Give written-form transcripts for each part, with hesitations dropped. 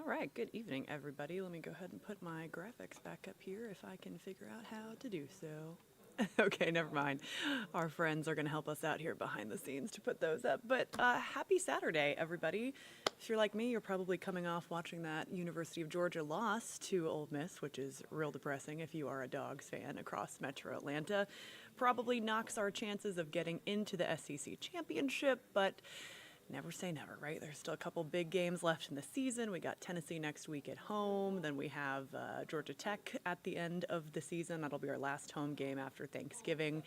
All right, good evening, everybody. Let me go ahead and put my graphics back up here if I can figure out how to do so. Okay, never mind. Our friends are going to help us out here behind the scenes to put those up. But happy Saturday, everybody. If you're like me, you're probably coming off watching that University of Georgia loss to Ole Miss, which is real depressing if you are a Dogs fan across Metro Atlanta. Probably knocks our chances of getting into the SEC championship, but never say never, right? There's still a couple big games left in the season. We got Tennessee next week at home. Then we have Georgia Tech at the end of the season. That'll be our last home game after Thanksgiving.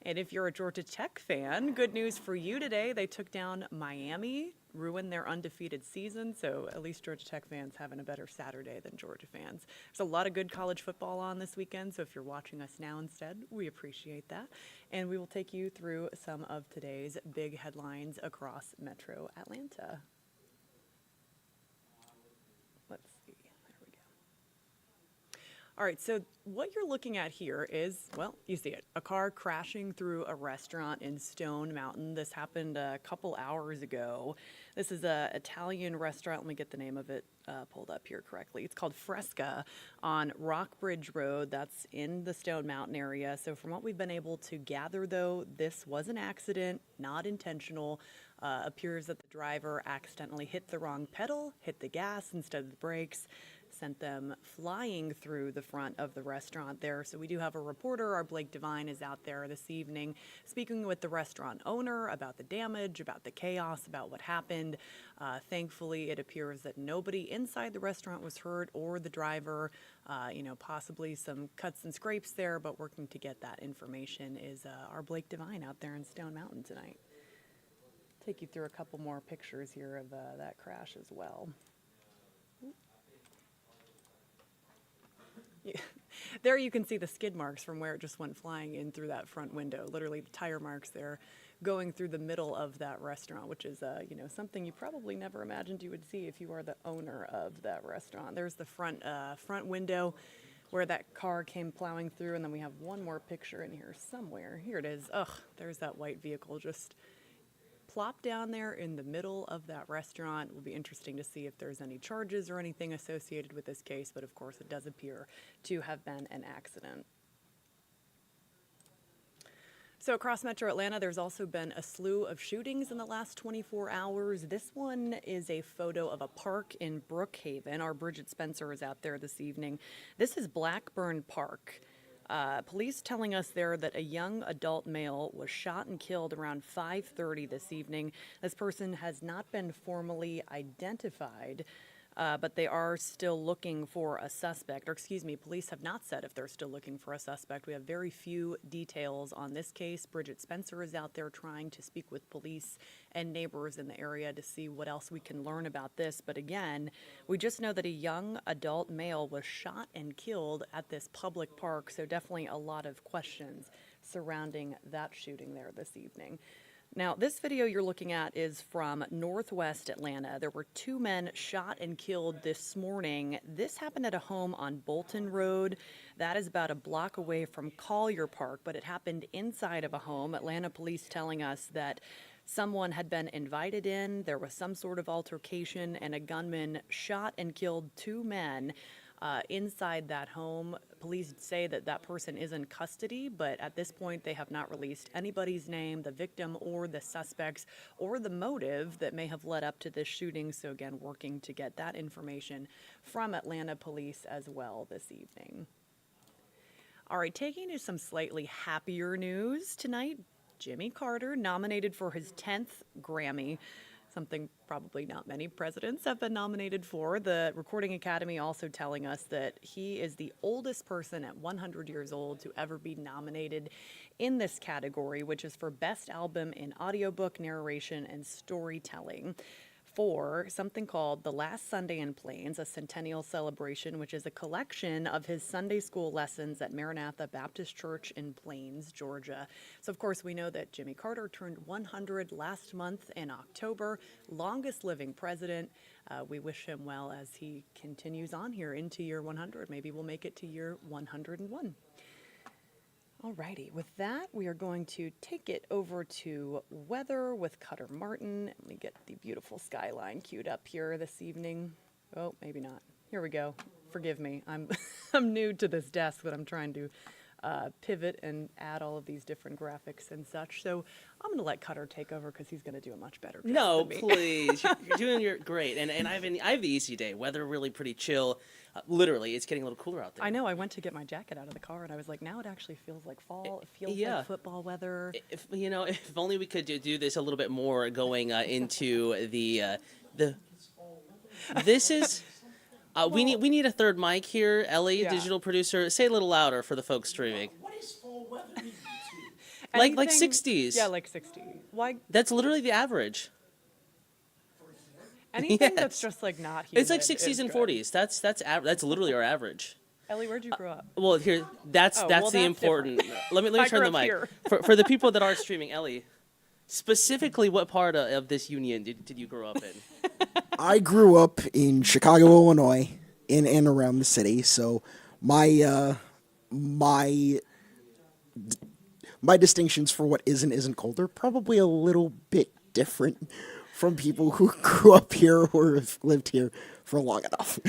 And if you're a Georgia Tech fan, good news for you today. They took down Miami, ruined their undefeated season. So at least Georgia Tech fans having a better Saturday than Georgia fans. There's a lot of good college football on this weekend. So if you're watching us now instead, we appreciate that. And we will take you through some of today's big headlines across Metro Atlanta. Let's see. There we go. All right, so what you're looking at here is, well, you see it, a car crashing through a restaurant in Stone Mountain. This happened a couple hours ago. This is an Italian restaurant. Let me get the name of it pulled up here correctly. It's called Fresca on Rockbridge Road. That's in the Stone Mountain area. So from what we've been able to gather, though, this was an accident, not intentional. Appears that the driver accidentally hit the wrong pedal, hit the gas instead of the brakes, sent them flying through the front of the restaurant there. So we do have a reporter. Our Blake Devine is out there this evening speaking with the restaurant owner about the damage, about the chaos, about what happened. Thankfully, it appears that nobody inside the restaurant was hurt or the driver. Possibly some cuts and scrapes there, but working to get that information is our Blake Devine out there in Stone Mountain tonight. Take you through a couple more pictures here of that crash as well. Yeah. There you can see the skid marks from where it just went flying in through that front window. Literally the tire marks there going through the middle of that restaurant, which is something you probably never imagined you would see if you are the owner of that restaurant. There's the front window where that car came plowing through, and then we have one more picture in here somewhere. Here it is. Ugh, there's that white vehicle just plopped down there in the middle of that restaurant. It will be interesting to see if there's any charges or anything associated with this case, but of course it does appear to have been an accident. So across Metro Atlanta, there's also been a slew of shootings in the last 24 hours. This one is a photo of a park in Brookhaven. Our Bridget Spencer is out there this evening. This is Blackburn Park. Police telling us there that a young adult male was shot and killed around 5:30 this evening. This person has not been formally identified, but they are still looking for a suspect. Or excuse me, police have not said if they're still looking for a suspect. We have very few details on this case. Bridget Spencer is out there trying to speak with police and neighbors in the area to see what else we can learn about this. But again, we just know that a young adult male was shot and killed at this public park. So definitely a lot of questions surrounding that shooting there this evening. Now, this video you're looking at is from Northwest Atlanta. There were two men shot and killed this morning. This happened at a home on Bolton Road. That is about a block away from Collier Park, but it happened inside of a home. Atlanta police telling us that someone had been invited in, there was some sort of altercation, and a gunman shot and killed two men inside that home. Police say that that person is in custody, but at this point they have not released anybody's name, the victim or the suspects, or the motive that may have led up to this shooting. So again, working to get that information from Atlanta police as well this evening. All right, taking you to some slightly happier news tonight. Jimmy Carter nominated for his 10th Grammy. Something probably not many presidents have been nominated for. The Recording Academy also telling us that he is the oldest person at 100 years old to ever be nominated in this category, which is for Best Album in Audiobook, Narration, and Storytelling, for something called The Last Sunday in Plains, a centennial celebration, which is a collection of his Sunday school lessons at Maranatha Baptist Church in Plains, Georgia. So, of course, we know that Jimmy Carter turned 100 last month in October, longest living president. We wish him well as he continues on here into year 100. Maybe we'll make it to year 101. Alrighty, with that, we are going to take it over to weather with Cutter Martin. Let me get the beautiful skyline queued up here this evening. Oh, maybe not. Here we go. Forgive me. I'm I'm new to this desk, but I'm trying to pivot and add all of these different graphics and such. So I'm going to let Cutter take over because he's going to do a much better job No, than me. please. You're doing great. And I have the easy day. Weather really pretty chill. Literally, it's getting a little cooler out there. I know. I went to get my jacket out of the car, and I was like, now it actually feels like fall. It feels Yeah. like football weather. If only we could do this a little bit more going into the. This is. We need a third mic here. Ellie, Yeah. digital producer, say it a little louder for the folks streaming. What is fall weather mean to you? Like Anything- 60s. Yeah, like 60. Why? That's literally the average. Anything that's Yes. just like not humid. It's like 60s is and good. 40s. That's literally our average. Ellie, where'd you grow up? Well, here that's Oh, that's well, the that's important. Let me I turn grew the up mic here. for the people that aren't streaming. Ellie, specifically, what part of this union did you grow up in? I grew up in Chicago, Illinois, in and around the city. So my distinctions for what is and isn't cold are probably a little bit different from people who grew up here or have lived here for long enough.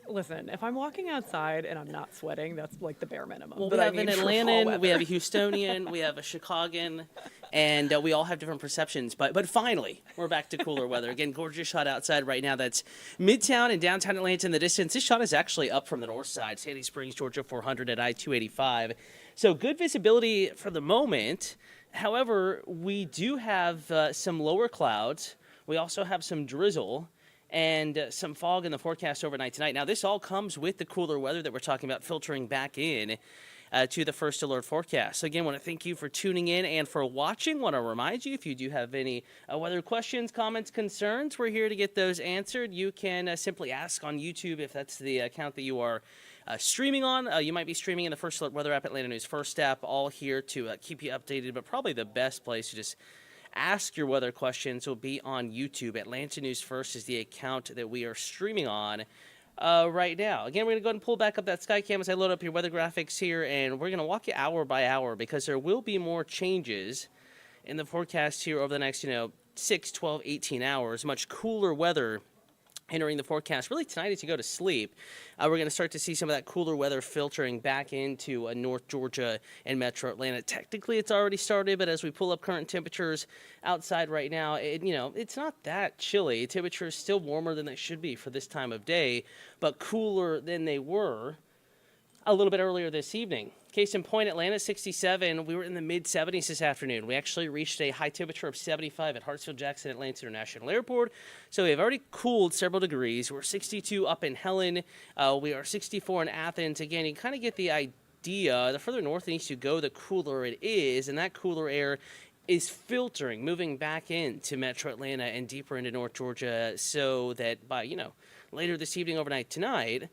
Listen, if I'm walking outside and I'm not sweating, that's like the bare minimum. Well, that we I have an need for fall Atlantan, we have a weather. Houstonian, we have a Chicagoan, and we all have different perceptions. But finally, we're back to cooler weather. Again, gorgeous shot outside right now. That's Midtown and downtown Atlanta in the distance. This shot is actually up from the north side, Sandy Springs, Georgia 400 at I-285. So good visibility for the moment. However, we do have some lower clouds. We also have some drizzle and some fog in the forecast overnight tonight. Now, this all comes with the cooler weather that we're talking about filtering back in to the first alert forecast. So, again, I want to thank you for tuning in and for watching. Want to remind you, if you do have any weather questions, comments, concerns, we're here to get those answered. You can simply ask on YouTube if that's the account that you are streaming on. You might be streaming in the First Alert Weather app, Atlanta News First app, all here to keep you updated, but probably the best place to just ask your weather questions will be on YouTube. Atlanta News First is the account that we are streaming on right now. Again, we're going to go ahead and pull back up that Skycam as I load up your weather graphics here, and we're going to walk you hour by hour because there will be more changes in the forecast here over the next, 6, 12, 18 hours. Much cooler weather entering the forecast really tonight as you go to sleep. We're going to start to see some of that cooler weather filtering back into North Georgia and Metro Atlanta. Technically, it's already started, but as we pull up current temperatures outside right now, it's not that chilly. Temperatures still warmer than they should be for this time of day, but cooler than they were a little bit earlier this evening. Case in point, Atlanta 67. We were in the mid-70s this afternoon. We actually reached a high temperature of 75 at Hartsfield-Jackson Atlanta International Airport. So we've already cooled several degrees. We're 62 up in Helen. We are 64 in Athens. Again, you kind of get the idea. The further north and east you go, the cooler it is. And that cooler air is filtering, moving back into Metro Atlanta and deeper into North Georgia so that by, later this evening, overnight tonight,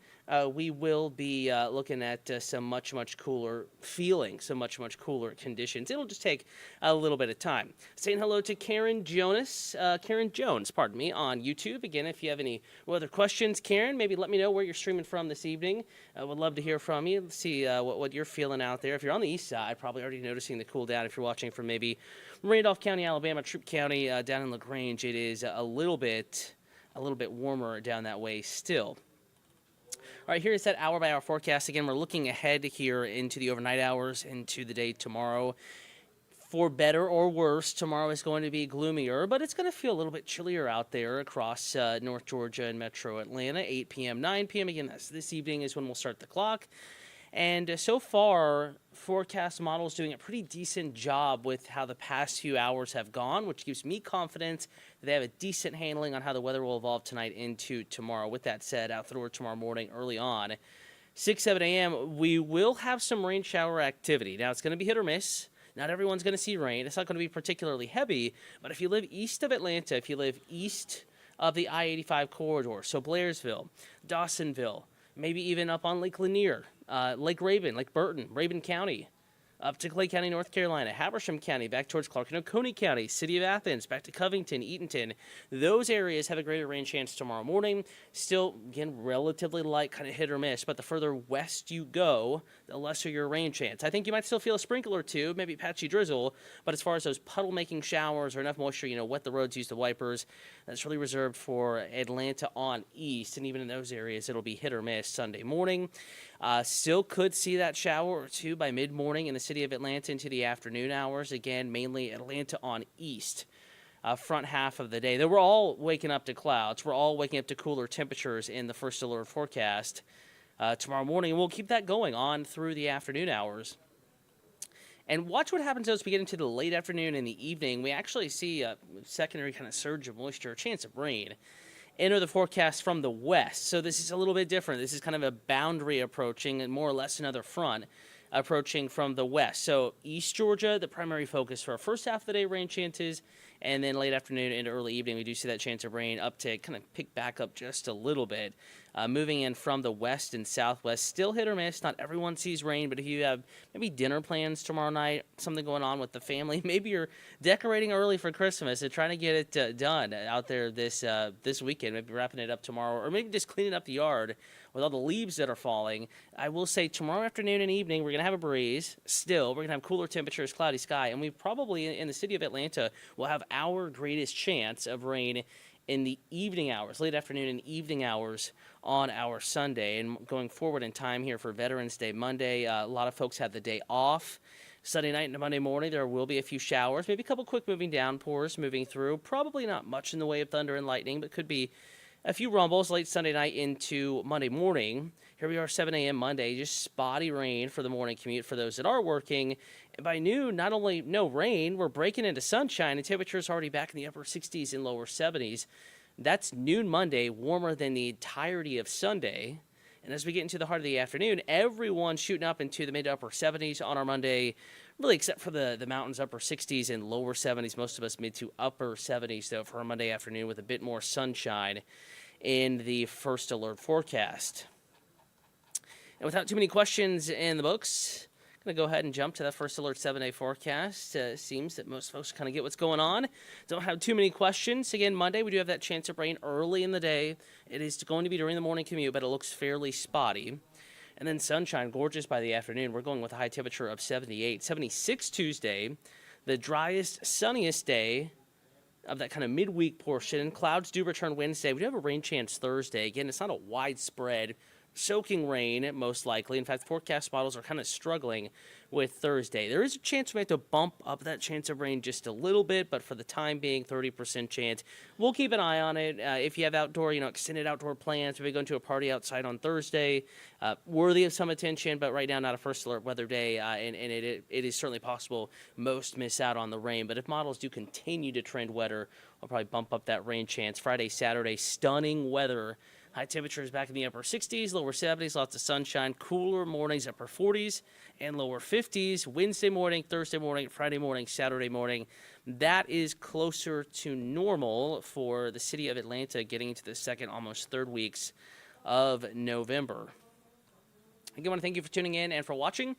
we will be looking at some much cooler feeling, some much cooler conditions. It'll just take a little bit of time. Saying hello to Karen Jones, on YouTube. Again, if you have any other questions, Karen, maybe let me know where you're streaming from this evening. I would love to hear from you. Let's see what you're feeling out there. If you're on the east side, probably already noticing the cool down. If you're watching from maybe Randolph County, Alabama, Troup County, down in LaGrange, it is a little bit warmer down that way still. All right, here's that hour-by-hour forecast. Again, we're looking ahead here into the overnight hours, into the day tomorrow. For better or worse, tomorrow is going to be gloomier, but it's going to feel a little bit chillier out there across North Georgia and Metro Atlanta. 8 p.m., 9 p.m. Again, this evening is when we'll start the clock. And so far, forecast models doing a pretty decent job with how the past few hours have gone, which gives me confidence that they have a decent handling on how the weather will evolve tonight into tomorrow. With that said, out the door tomorrow morning early on, 6, 7 a.m., we will have some rain shower activity. Now, it's going to be hit or miss. Not everyone's going to see rain. It's not going to be particularly heavy, but if you live east of Atlanta, if you live east of the I-85 corridor, so Blairsville, Dawsonville, maybe even up on Lake Lanier, Lake Raven, Lake Burton, Raven County, up to Clay County, North Carolina, Habersham County, back towards Clark and Oconee County, City of Athens, back to Covington, Eatonton. Those areas have a greater rain chance tomorrow morning. Still, again, relatively light, kind of hit or miss, but the further west you go, the lesser your rain chance. I think you might still feel a sprinkle or two, maybe patchy drizzle, but as far as those puddle-making showers or enough moisture, wet the roads, use the wipers, that's really reserved for Atlanta on east, and even in those areas, it'll be hit or miss Sunday morning. Still could see that shower or two by mid-morning in the city of Atlanta into the afternoon hours. Again, mainly Atlanta on east. Front half of the day. Though we're all waking up to clouds. We're all waking up to cooler temperatures in the first alert forecast tomorrow morning. And we'll keep that going on through the afternoon hours. And watch what happens as we get into the late afternoon and the evening. We actually see a secondary kind of surge of moisture, a chance of rain, enter the forecast from the west. So this is a little bit different. This is kind of a boundary approaching and more or less another front approaching from the west. So East Georgia, the primary focus for our first half of the day rain chances, and then late afternoon into early evening, we do see that chance of rain uptick, kind of pick back up just a little bit. Moving in from the west and southwest, still hit or miss. Not everyone sees rain, but if you have maybe dinner plans tomorrow night, something going on with the family, maybe you're decorating early for Christmas and trying to get it done out there this weekend, maybe wrapping it up tomorrow, or maybe just cleaning up the yard with all the leaves that are falling. I will say tomorrow afternoon and evening, we're going to have a breeze. Still, we're going to have cooler temperatures, cloudy sky, and we probably, in the city of Atlanta, will have our greatest chance of rain in the evening hours, late afternoon and evening hours on our Sunday. And going forward in time here for Veterans Day Monday, a lot of folks have the day off. Sunday night and Monday morning, there will be a few showers, maybe a couple quick moving downpours moving through. Probably not much in the way of thunder and lightning, but could be a few rumbles late Sunday night into Monday morning. Here we are, 7 a.m. Monday, just spotty rain for the morning commute for those that are working. And by noon, not only no rain, we're breaking into sunshine, and temperatures already back in the upper 60s and lower 70s. That's noon Monday, warmer than the entirety of Sunday. And as we get into the heart of the afternoon, everyone's shooting up into the mid to upper 70s on our Monday, really except for the mountains, upper 60s and lower 70s. Most of us mid to upper 70s, though, for our Monday afternoon with a bit more sunshine in the first alert forecast. And without too many questions in the books, I'm going to go ahead and jump to that first alert 7-day forecast. Seems that most folks kind of get what's going on. Don't have too many questions. Again, Monday, we do have that chance of rain early in the day. It is going to be during the morning commute, but it looks fairly spotty. And then sunshine, gorgeous by the afternoon. We're going with a high temperature of 78. 76 Tuesday, the driest, sunniest day of that kind of midweek portion. Clouds do return Wednesday. We do have a rain chance Thursday. Again, it's not a widespread soaking rain, most likely. In fact, forecast models are kind of struggling with Thursday. There is a chance we have to bump up that chance of rain just a little bit, but for the time being, 30% chance. We'll keep an eye on it. If you have outdoor, extended outdoor plans, maybe going to a party outside on Thursday, worthy of some attention, but right now not a first alert weather day, and it is certainly possible most miss out on the rain. But if models do continue to trend wetter, we'll probably bump up that rain chance. Friday, Saturday, stunning weather. High temperatures back in the upper 60s, lower 70s, lots of sunshine, cooler mornings, upper 40s and lower 50s. Wednesday morning, Thursday morning, Friday morning, Saturday morning. That is closer to normal for the city of Atlanta getting into the second, almost third weeks of November. Again, I want to thank you for tuning in and for watching.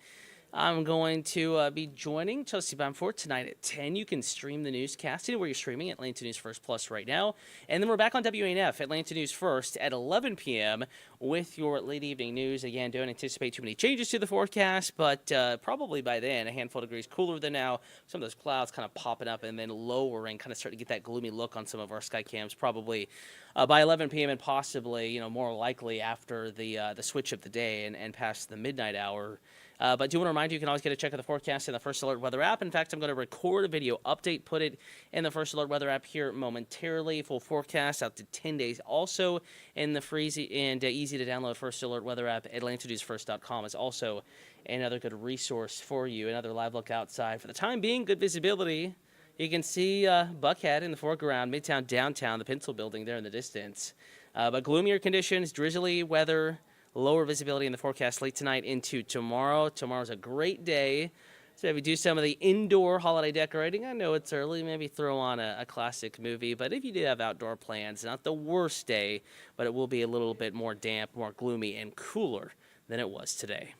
I'm going to be joining Chelsea Bamford tonight at 10. You can stream the newscast anywhere you're streaming, Atlanta News First Plus right now. And then we're back on WANF, Atlanta News First, at 11 p.m. with your late evening news. Again, don't anticipate too many changes to the forecast, but probably by then, a handful of degrees cooler than now. Some of those clouds kind of popping up and then lowering, kind of starting to get that gloomy look on some of our sky cams, probably by 11 p.m. and possibly, more likely after the switch of the day and past the midnight hour. But do want to remind you, you can always get a check of the forecast in the First Alert Weather app. In fact, I'm going to record a video update, put it in the First Alert Weather app here momentarily. Full forecast out to 10 days. Also in the free and easy to download First Alert Weather app, AtlantaNewsFirst.com is also another good resource for you. Another live look outside. For the time being, good visibility. You can see Buckhead in the foreground, Midtown, downtown, the Pencil Building there in the distance. But gloomier conditions, drizzly weather. Lower visibility in the forecast late tonight into tomorrow. Tomorrow's a great day. So if you do some of the indoor holiday decorating, I know it's early, maybe throw on a classic movie. But if you do have outdoor plans, not the worst day, but it will be a little bit more damp, more gloomy, and cooler than it was today.